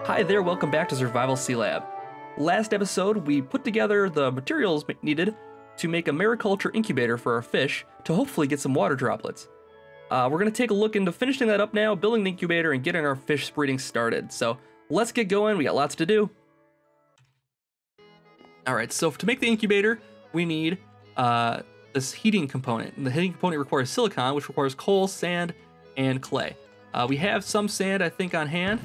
Hi there, welcome back to Survival Sealab. Last episode, we put together the materials needed to make a mariculture incubator for our fish to hopefully get some water droplets. We're going to take a look into finishing that up now, building the incubator, and getting our fish breeding started. So let's get going, we got lots to do. Alright, so to make the incubator, we need this heating component. And the heating component requires silicon, which requires coal, sand, and clay. We have some sand, I think, on hand.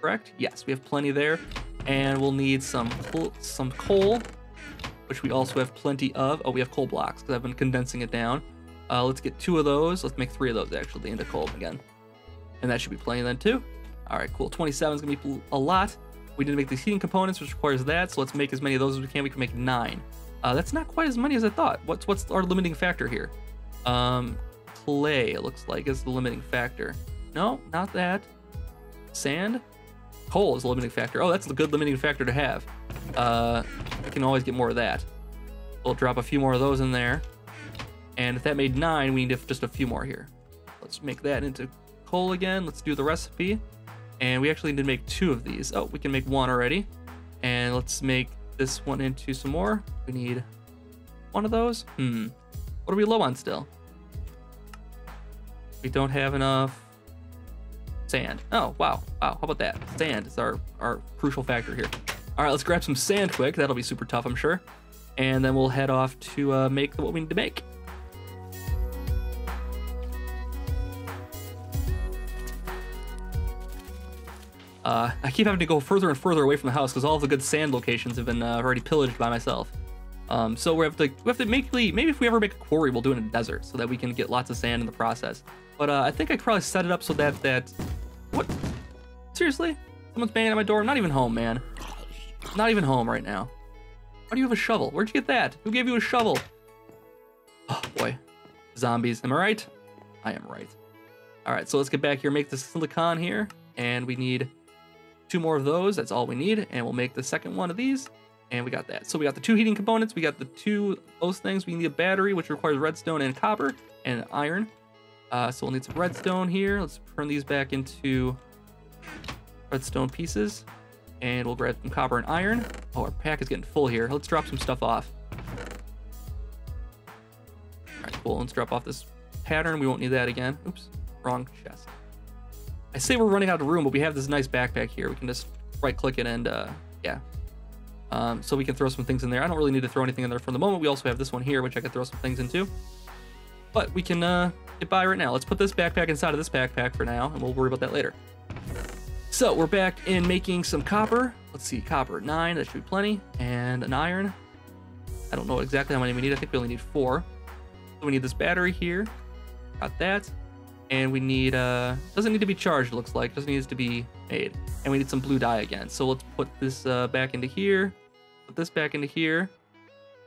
Correct? Yes, we have plenty there. And we'll need some coal, which we also have plenty of. Oh, we have coal blocks, because I've been condensing it down. Let's get 2 of those. Let's make 3 of those, actually, into coal again. And that should be plenty then, too. All right, cool. 27 is going to be a lot. We need to make these heating components, which requires that. So let's make as many of those as we can. We can make 9. That's not quite as many as I thought. What's our limiting factor here? Clay, it looks like, is the limiting factor. No, not that. Sand? Coal is the limiting factor. Oh, that's a good limiting factor to have. We can always get more of that. We'll drop a few more of those in there. And if that made 9, we need just a few more here. Let's make that into coal again. Let's do the recipe. And we actually need to make 2 of these. Oh, we can make 1 already. And let's make this one into some more. We need 1 of those. What are we low on still? We don't have enough sand. Oh, wow. Wow, how about that? Sand is our crucial factor here. All right, let's grab some sand quick. That'll be super tough, I'm sure. And then we'll head off to make what we need to make. I keep having to go further and further away from the house because all of the good sand locations have been already pillaged by myself. So we have to maybe if we ever make a quarry, we'll do it in a desert so that we can get lots of sand in the process. But I think I could probably set it up so that what? Seriously? Someone's banging at my door. I'm not even home, man. Not even home right now. Why do you have a shovel? Where'd you get that? Who gave you a shovel? Oh boy, zombies. Am I right? I am right. All right, so let's get back here, make the silicon here, and we need 2 more of those. That's all we need, and we'll make the second one of these, and we got that. So we got the 2 heating components, we got the 2 those things. We need a battery, which requires redstone and copper and iron. So we'll need some redstone here. Let's turn these back into redstone pieces, and we'll grab some copper and iron. Oh, our pack is getting full here. Let's drop some stuff off. All right, cool. Let's drop off this pattern. We won't need that again. Oops, wrong chest. I say we're running out of room, but we have this nice backpack here. We can just right-click it and, yeah. So we can throw some things in there. I don't really need to throw anything in there for the moment. We also have this one here, which I could throw some things into. But we can get by right now. Let's put this backpack inside of this backpack for now, and we'll worry about that later. So we're back in making some copper. Let's see, copper, 9, that should be plenty. And an iron. I don't know exactly how many we need. I think we only need 4. So we need this battery here. Got that. And we need, doesn't need to be charged, it looks like. Just needs to be made. And we need some blue dye again. So let's put this back into here. Put this back into here.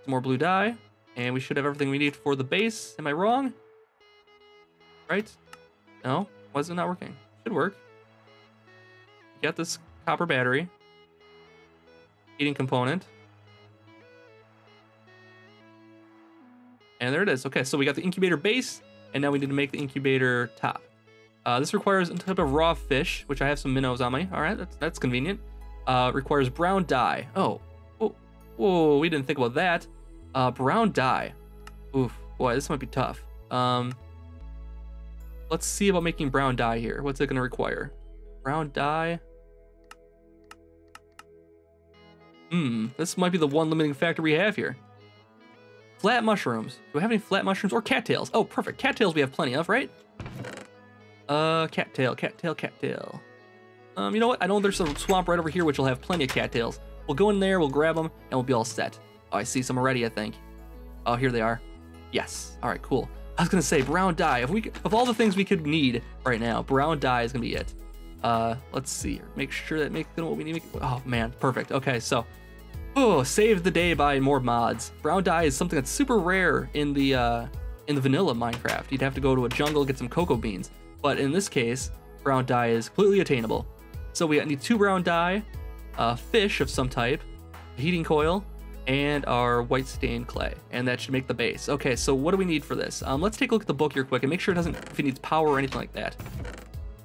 Some more blue dye. And we should have everything we need for the base. Am I wrong? Right? No? Why is it not working? Should work. We got this copper battery. Heating component. And there it is. Okay, so we got the incubator base. And now we need to make the incubator top. This requires a type of raw fish, which I have some minnows on me. All right, that's convenient. Requires brown dye. Oh, whoa, we didn't think about that. Brown dye. Oof, boy, this might be tough. Let's see about making brown dye here. What's it gonna require? Brown dye. This might be the one limiting factor we have here. Flat mushrooms. Do I have any flat mushrooms or cattails? Oh, perfect. Cattails we have plenty of, right? Cattail. You know what? I know there's a swamp right over here which will have plenty of cattails. We'll go in there, we'll grab them, and we'll be all set. Oh, I see some already, I think. Oh, here they are. Yes. All right, cool. I was gonna say brown dye. Of all the things we could need right now, brown dye is gonna be it. Let's see here. Make sure that makes what we need. Oh man, perfect. Okay, so. Oh, saved the day by more mods. Brown dye is something that's super rare in the vanilla Minecraft. You'd have to go to a jungle, get some cocoa beans. But in this case, brown dye is completely attainable. So we need 2 brown dye, fish of some type, a heating coil, and our white stained clay. And that should make the base. Okay, so what do we need for this? Let's take a look at the book here quick and make sure it needs power or anything like that.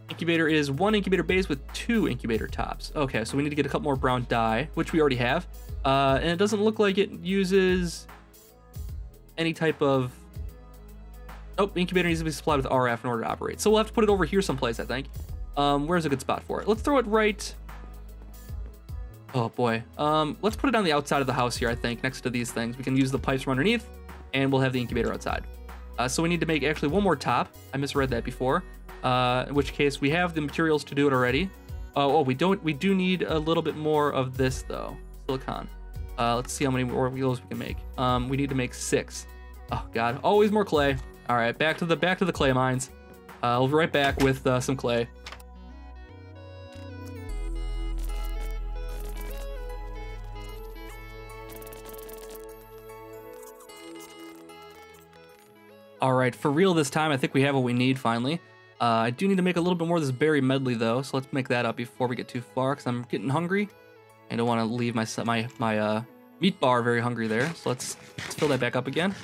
Incubator is 1 incubator base with 2 incubator tops. Okay, so we need to get a couple more brown dye, which we already have. And it doesn't look like it uses any type of... Oh, incubator needs to be supplied with RF in order to operate. So we'll have to put it over here someplace, I think. Where's a good spot for it? Let's throw it right... Oh boy. Let's put it on the outside of the house here, I think, next to these things. We can use the pipes from underneath, and we'll have the incubator outside. So we need to make actually one more top. I misread that before. In which case we have the materials to do it already. Oh, we don't. We do need a little bit more of this though. Silicon. Let's see how many more wheels we can make. We need to make 6. Oh God, always more clay. All right, back to the clay mines. I'll be right back with some clay. All right, for real this time, I think we have what we need finally. I do need to make a little bit more of this berry medley though, so let's make that up before we get too far, because I'm getting hungry. I don't want to leave my meat bar very hungry there, so let's fill that back up again.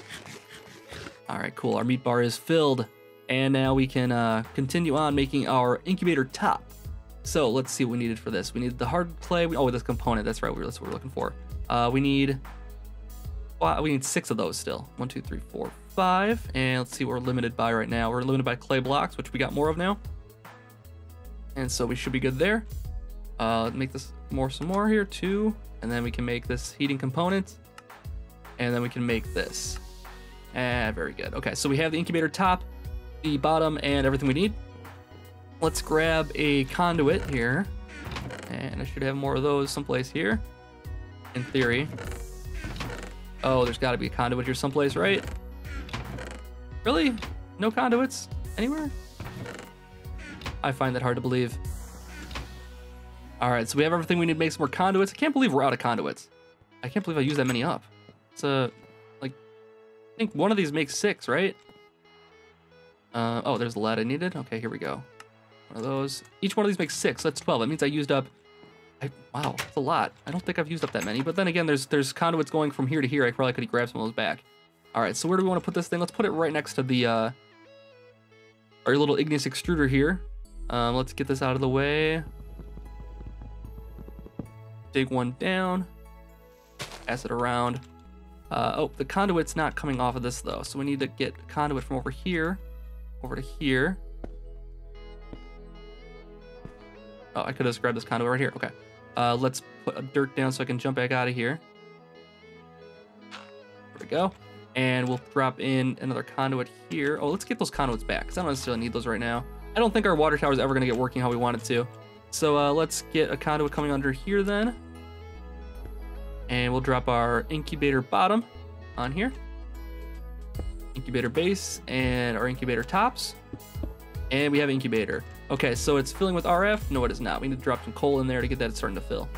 All right, cool. Our meat bar is filled, and now we can continue on making our incubator top. So let's see what we needed for this. We needed the hard clay. Oh, this component. That's right. That's what we're looking for. We need 6 of those still. 1, 2, 3, 4, 5. And let's see what we're limited by right now. We're limited by clay blocks, which we got more of now. And so we should be good there. Make this some more here, 2. And then we can make this heating component. And then we can make this. Very good. Okay, so we have the incubator top, the bottom, and everything we need. Let's grab a conduit here. And I should have more of those someplace here, in theory. Oh, there's got to be a conduit here someplace, right? Really? No conduits anywhere? I find that hard to believe. All right, so we have everything we need to make some more conduits. I can't believe we're out of conduits. I can't believe I used that many up. It's like, I think one of these makes 6, right? Oh, there's the lead I needed. Okay, here we go. One of those. Each one of these makes 6. That's 12. That means I used up... wow, that's a lot. I don't think I've used up that many. But then again, there's conduits going from here to here. I probably could grab some of those back. All right, so where do we want to put this thing? Let's put it right next to the our little igneous extruder here. Let's get this out of the way. Dig one down. Pass it around. Oh, the conduit's not coming off of this though, so we need to get a conduit from over here over to here. Oh, I could have just grabbed this conduit right here. Okay. Let's put a dirt down so I can jump back out of here. There we go. And we'll drop in another conduit here. Oh, let's get those conduits back, because I don't necessarily need those right now. I don't think our water tower is ever going to get working how we want it to. So let's get a conduit coming under here then. And we'll drop our incubator bottom on here. Incubator base and our incubator tops. And we have incubator. Okay, so it's filling with RF. No, it is not. We need to drop some coal in there to get that starting to fill.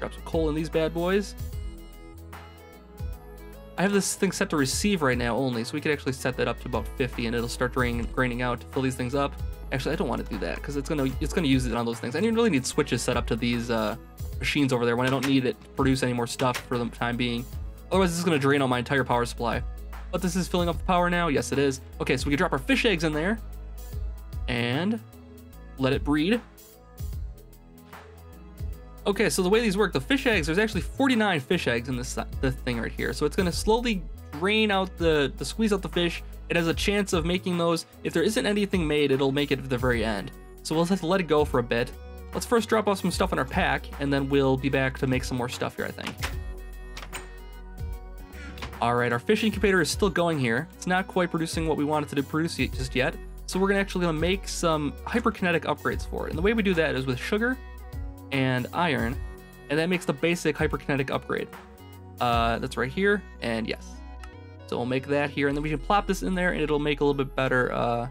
Drop some coal in these bad boys. I have this thing set to receive right now only, so we could actually set that up to about 50 and it'll start draining out to fill these things up. Actually, I don't want to do that because it's gonna use it on those things. I didn't really need switches set up to these machines over there when I don't need it to produce any more stuff for the time being. Otherwise, this is gonna drain out my entire power supply. But this is filling up the power now. Yes, it is. Okay, so we can drop our fish eggs in there and let it breed. Okay, so the way these work, the fish eggs, there's actually 49 fish eggs in this thing right here. So it's gonna slowly drain out squeeze out the fish. It has a chance of making those. If there isn't anything made, it'll make it at the very end. So we'll have to let it go for a bit. Let's first drop off some stuff in our pack, and then we'll be back to make some more stuff here, I think. All right, our fish incubator is still going here. It's not quite producing what we wanted to produce just yet. So we're gonna make some hyperkinetic upgrades for it. And the way we do that is with sugar and iron, and that makes the basic hyperkinetic upgrade. That's right here, and yes. So we'll make that here, and then we can plop this in there, and it'll make a little bit better.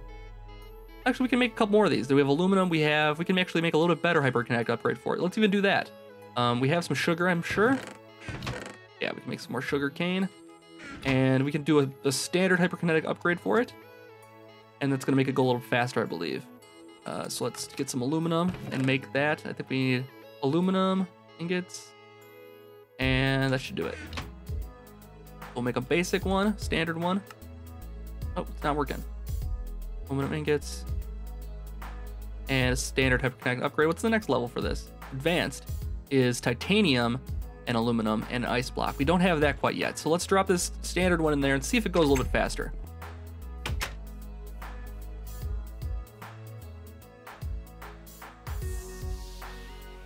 Actually, we can make a couple more of these. Do we have aluminum? We can actually make a little bit better hyperkinetic upgrade for it. Let's even do that. We have some sugar, I'm sure. Yeah, we can make some more sugar cane, and we can do a standard hyperkinetic upgrade for it, and that's gonna make it go a little faster, I believe. So let's get some aluminum and make that. I think we need aluminum ingots, and that should do it. We'll make a basic one, standard one. Oh, it's not working. Aluminum ingots. And a standard hyperkinetic upgrade. What's the next level for this? Advanced is titanium and aluminum and ice block. We don't have that quite yet. So let's drop this standard one in there and see if it goes a little bit faster.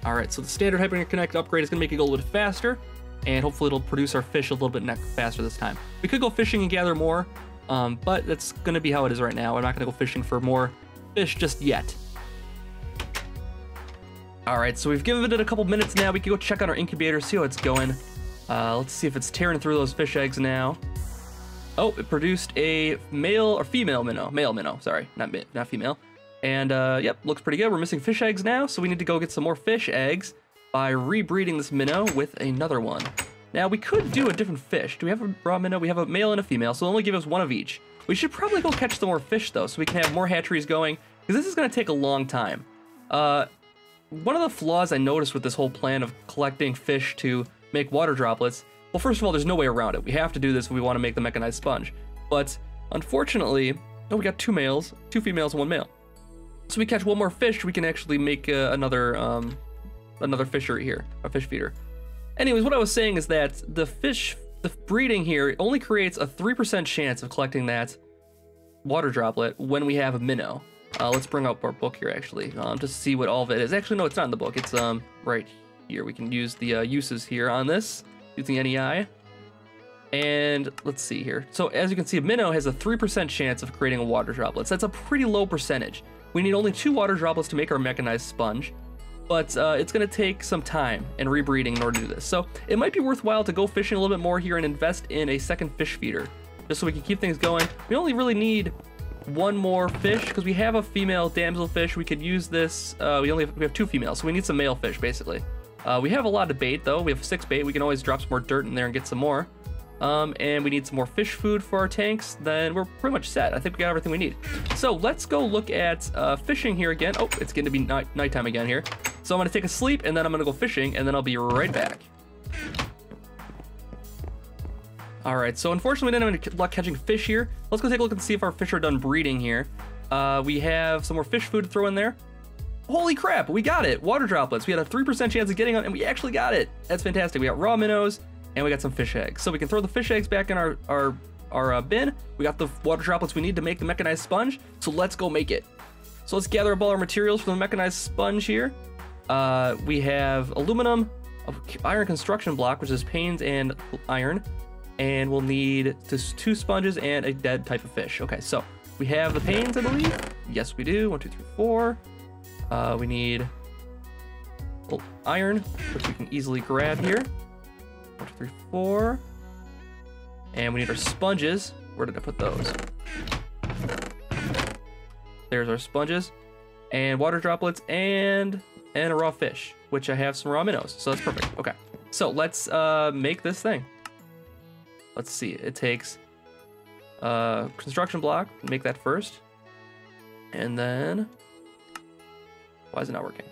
All right, so the standard hyperkinetic upgrade is gonna make it go a little bit faster, and hopefully it'll produce our fish a little bit faster this time. We could go fishing and gather more, but that's gonna be how it is right now. I'm not gonna go fishing for more fish just yet. All right, so we've given it a couple minutes now. We can go check on our incubator, see how it's going. Let's see if it's tearing through those fish eggs now. Oh, it produced a male or female minnow. Male minnow, sorry, not female. And yep, looks pretty good. We're missing fish eggs now, so we need to go get some more fish eggs by rebreeding this minnow with another one. Now, we could do a different fish. Do we have a raw minnow? We have a male and a female, so they'll only give us one of each. We should probably go catch some more fish, though, so we can have more hatcheries going, because this is going to take a long time. One of the flaws I noticed with this whole plan of collecting fish to make water droplets, well, first of all, there's no way around it. We have to do this if we want to make the mechanized sponge. But unfortunately, oh, we got two females and one male. So we catch one more fish, we can actually make another fishery here, a fish feeder. Anyways, what I was saying is that the breeding here only creates a 3% chance of collecting that water droplet when we have a minnow. Let's bring up our book here, actually, just to see what all of it is. Actually, no, it's not in the book. It's right here. We can use the uses here on this, using NEI. And let's see here. So as you can see, a minnow has a 3% chance of creating a water droplet. So that's a pretty low percentage. We need only 2 water droplets to make our mechanized sponge, but it's going to take some time and rebreeding in order to do this. So it might be worthwhile to go fishing a little bit more here and invest in a second fish feeder, just so we can keep things going. We only really need one more fish because we have a female damselfish. We could use this. We have 2 females, so we need some male fish basically. We have a lot of bait though. We have 6 bait. We can always drop some more dirt in there and get some more. And we need some more fish food for our tanks. Then we're pretty much set. I think we got everything we need. So let's go look at fishing here again. Oh, it's getting to be nighttime again here. So I'm gonna take a sleep and then I'm gonna go fishing and then I'll be right back. All right, so unfortunately we didn't have any luck catching fish here. Let's go take a look and see if our fish are done breeding here. We have some more fish food to throw in there. Holy crap, we got it. Water droplets. We had a 3% chance of getting them and we actually got it. That's fantastic. We got raw minnows and we got some fish eggs. So we can throw the fish eggs back in our bin. We got the water droplets we need to make the mechanized sponge. So let's go make it. So let's gather up all our materials for the mechanized sponge here. We have aluminum, iron construction block, which is panes and iron. And we'll need just 2 sponges and a dead type of fish. Okay, so we have the panes, I believe. Yes, we do. 1, 2, 3, 4. We need iron, which we can easily grab here. 1, 2, 3, 4. And we need our sponges. Where did I put those? There's our sponges. And water droplets and a raw fish, which I have some raw minnows. So that's perfect. Okay, so let's make this thing. Let's see, it takes construction block, make that first. And then, why is it not working?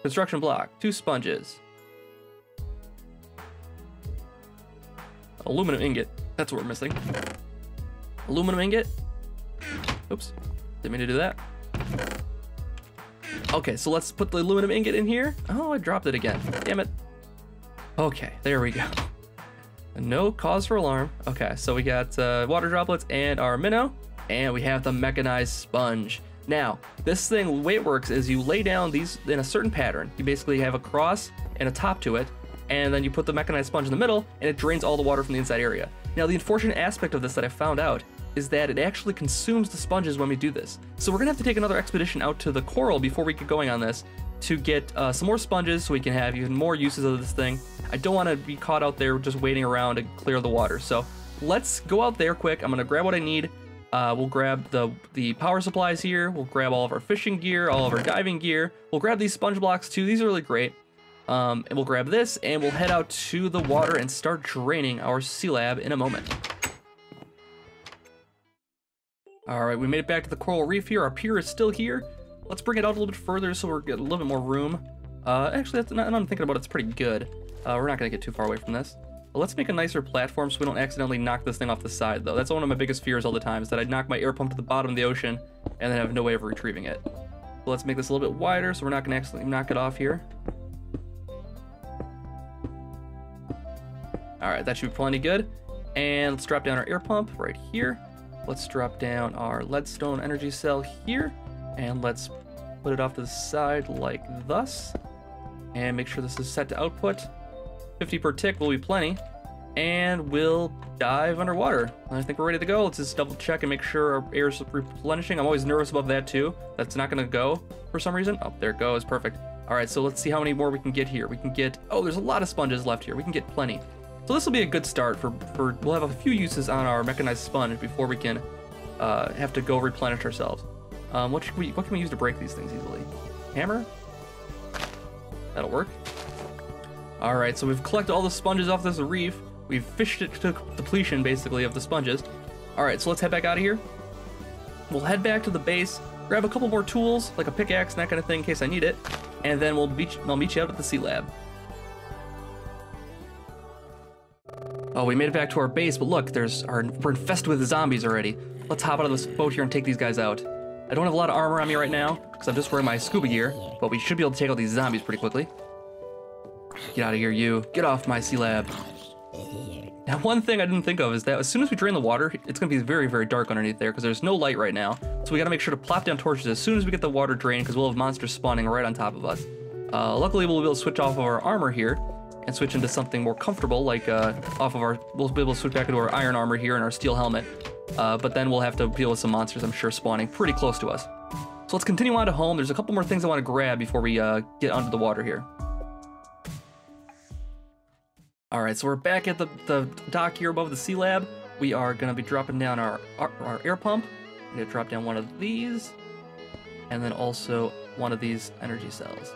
Construction block, 2 sponges. Aluminum ingot, that's what we're missing. Aluminum ingot. Oops, didn't mean to do that. Okay, so let's put the aluminum ingot in here. Oh, I dropped it again, damn it. Okay, there we go. No cause for alarm. Okay, so we got water droplets and our minnow, and we have the mechanized sponge. Now, this thing, the way it works is you lay down these in a certain pattern. You basically have a cross and a top to it, and then you put the mechanized sponge in the middle, and it drains all the water from the inside area. Now, the unfortunate aspect of this that I found out is that it actually consumes the sponges when we do this. So we're gonna have to take another expedition out to the coral before we get going on this to get some more sponges so we can have even more uses of this thing. I don't want to be caught out there just waiting around to clear the water. So let's go out there quick. I'm gonna grab what I need. We'll grab the power supplies here. We'll grab all of our fishing gear, all of our diving gear. We'll grab these sponge blocks too. These are really great. And we'll grab this and we'll head out to the water and start draining our Sealab in a moment. All right, we made it back to the coral reef here. Our pier is still here. Let's bring it out a little bit further so we're getting a little bit more room. Actually, now I'm thinking about it, it's pretty good. We're not gonna get too far away from this. Well, let's make a nicer platform so we don't accidentally knock this thing off the side, though. That's one of my biggest fears all the time, is that I'd knock my air pump to the bottom of the ocean and then have no way of retrieving it. So let's make this a little bit wider so we're not going to accidentally knock it off here. All right, that should be plenty good. And let's drop down our air pump right here. Let's drop down our leadstone energy cell here. And let's put it off to the side like thus. And make sure this is set to output. 50 per tick will be plenty. And we'll dive underwater. I think we're ready to go. Let's just double check and make sure our air is replenishing. I'm always nervous about that too. That's not gonna go for some reason. Oh, there it goes, perfect. All right, so let's see how many more we can get here. We can get, oh, there's a lot of sponges left here. We can get plenty. So this will be a good start for we'll have a few uses on our mechanized sponge before we can have to go replenish ourselves. What can we use to break these things easily? Hammer? That'll work. All right, so we've collected all the sponges off this reef. We've fished it to depletion, basically, of the sponges. All right, so let's head back out of here. We'll head back to the base, grab a couple more tools, like a pickaxe and that kind of thing in case I need it, and then I'll meet you out at the Sealab. Oh, we made it back to our base, but look, we're infested with zombies already. Let's hop out of this boat here and take these guys out. I don't have a lot of armor on me right now, because I'm just wearing my scuba gear, but we should be able to take out these zombies pretty quickly. Get out of here, you. Get off my Sealab. Now, one thing I didn't think of is that as soon as we drain the water, it's going to be very, very dark underneath there, because there's no light right now. So we got to make sure to plop down torches as soon as we get the water drained, because we'll have monsters spawning right on top of us. Luckily, we'll be able to switch off of our armor here, and switch into something more comfortable, like we'll be able to switch back into our iron armor here and our steel helmet. But then we'll have to deal with some monsters, I'm sure, spawning pretty close to us. So let's continue on to home. There's a couple more things I want to grab before we get under the water here. All right, so we're back at the dock here above the Sealab. We are gonna be dropping down our air pump. I'm gonna drop down one of these, and then also one of these energy cells.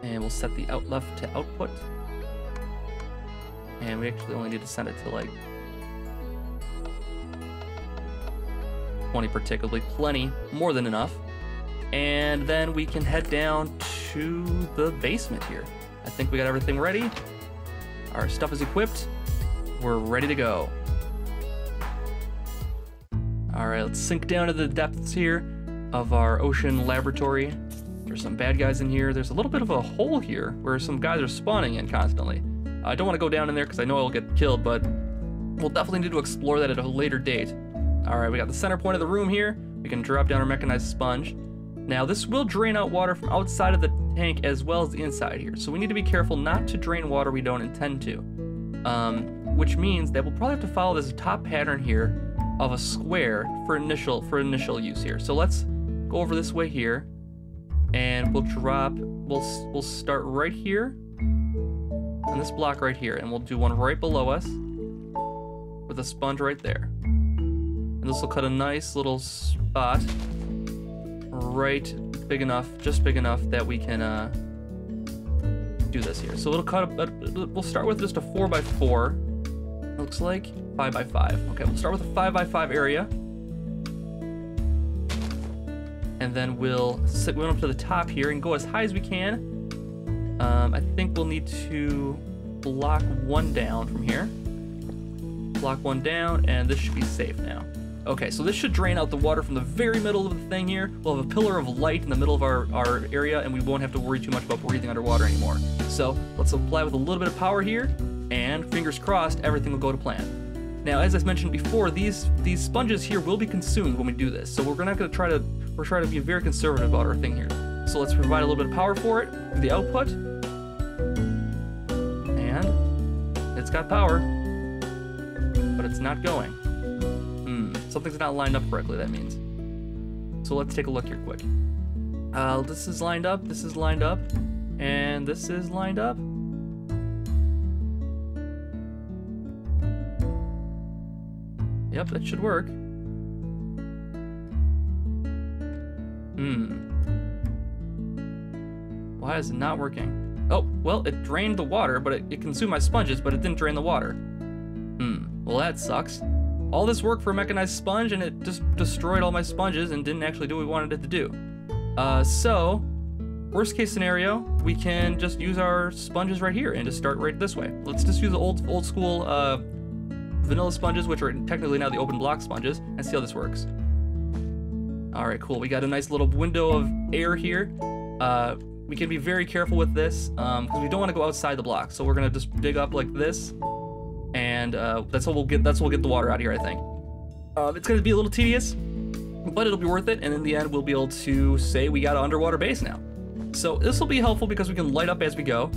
And we'll set the left to output. And we actually only need to send it to like 20 per tick, will be plenty, more than enough. And then we can head down to the basement here. I think we got everything ready. Our stuff is equipped. We're ready to go. All right, let's sink down to the depths here of our ocean laboratory. There's some bad guys in here. There's a little bit of a hole here where some guys are spawning in constantly. I don't want to go down in there because I know I'll get killed, but we'll definitely need to explore that at a later date. All right, we got the center point of the room here. We can drop down our mechanized sponge. Now this will drain out water from outside of the tank as well as the inside here. So we need to be careful not to drain water we don't intend to. Which means that we'll probably have to follow this top pattern here of a square for initial use here. So let's go over this way here, and we'll start right here on this block right here, and we'll do one right below us with a sponge right there. And this will cut a nice little spot right big enough, just big enough that we can do this here. So it'll cut we'll start with just a 4x4. Looks like 5x5. Okay, we'll start with a 5x5 area, and then we'll went up to the top here and go as high as we can. I think we'll need to block one down from here. Block one down, and this should be safe now. Okay, so this should drain out the water from the very middle of the thing here. We'll have a pillar of light in the middle of our area, and we won't have to worry too much about breathing underwater anymore. So let's apply with a little bit of power here, and fingers crossed, everything will go to plan. Now, as I mentioned before, these sponges here will be consumed when we do this, so we're trying to be very conservative about our thing here. So let's provide a little bit of power for it through the output, and it's got power, but it's not going. Something's not lined up correctly, that means. So let's take a look here quick. This is lined up, this is lined up, and this is lined up. Yep, that should work. Why is it not working? Oh, well, it drained the water, but it consumed my sponges, but it didn't drain the water. Well, that sucks. All this work for a mechanized sponge, and it just destroyed all my sponges and didn't actually do what we wanted it to do. So worst case scenario, we can just use our sponges right here and just start right this way. Let's just use the old school vanilla sponges, which are technically now the open block sponges, and see how this works. All right, cool. We got a nice little window of air here. We can be very careful with this because we don't want to go outside the block. So we're gonna just dig up like this, and that's what we'll get. That's what we'll get the water out of here, I think. It's gonna be a little tedious, but it'll be worth it. And in the end, we'll be able to say we got an underwater base now. So this will be helpful because we can light up as we go.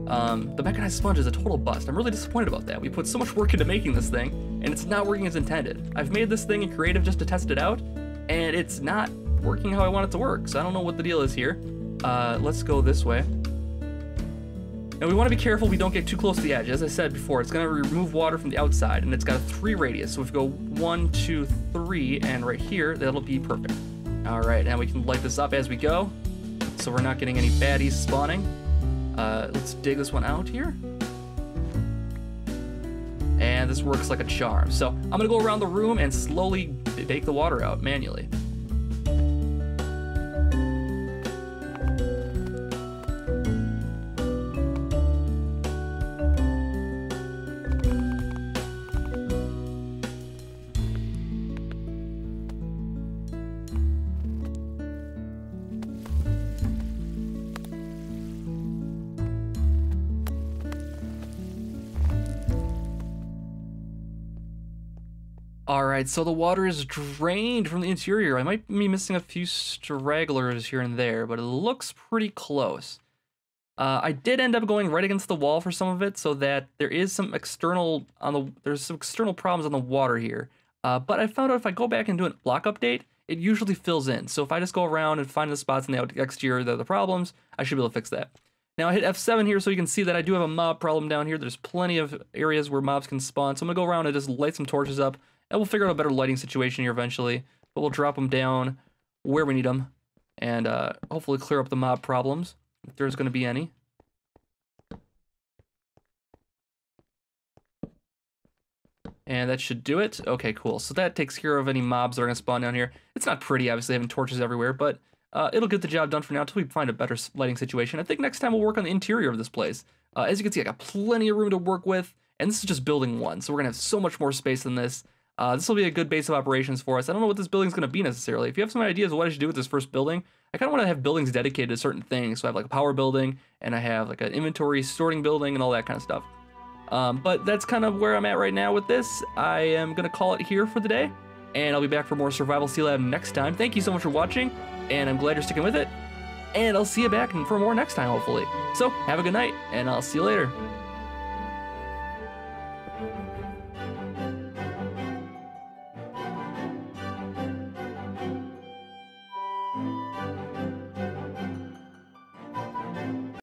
The mechanized sponge is a total bust. I'm really disappointed about that. We put so much work into making this thing, and it's not working as intended. I've made this thing in creative just to test it out, and it's not working how I want it to work. So I don't know what the deal is here. Let's go this way. And we want to be careful we don't get too close to the edge. As I said before, it's going to remove water from the outside, and it's got a 3 radius. So if we go 1, 2, 3, and right here, that'll be perfect. All right, and we can light this up as we go, so we're not getting any baddies spawning. Let's dig this one out here. And this works like a charm. So I'm going to go around the room and slowly bake the water out manually. Alright, so the water is drained from the interior. I might be missing a few stragglers here and there, but it looks pretty close. I did end up going right against the wall for some of it, so that there is some external problems on the water here. But I found out if I go back and do a block update, it usually fills in. So if I just go around and find the spots in the exterior that are the problems, I should be able to fix that. Now I hit F7 here so you can see that I do have a mob problem down here. There's plenty of areas where mobs can spawn, so I'm gonna go around and just light some torches up. And we'll figure out a better lighting situation here eventually, but we'll drop them down where we need them, and hopefully clear up the mob problems, if there's going to be any. And that should do it. Okay, cool. So that takes care of any mobs that are going to spawn down here. It's not pretty, obviously, having torches everywhere, but it'll get the job done for now until we find a better lighting situation. I think next time we'll work on the interior of this place. As you can see, I got plenty of room to work with, and this is just building 1, so we're going to have so much more space than this. This will be a good base of operations for us. I don't know what this building's going to be necessarily. If you have some ideas of what I should do with this first building, I kind of want to have buildings dedicated to certain things. So I have like a power building, and I have like an inventory sorting building and all that kind of stuff. But that's kind of where I'm at right now with this. I am going to call it here for the day, and I'll be back for more Survival Sealab next time. Thank you so much for watching, and I'm glad you're sticking with it. And I'll see you back for more next time, hopefully. So have a good night, and I'll see you later.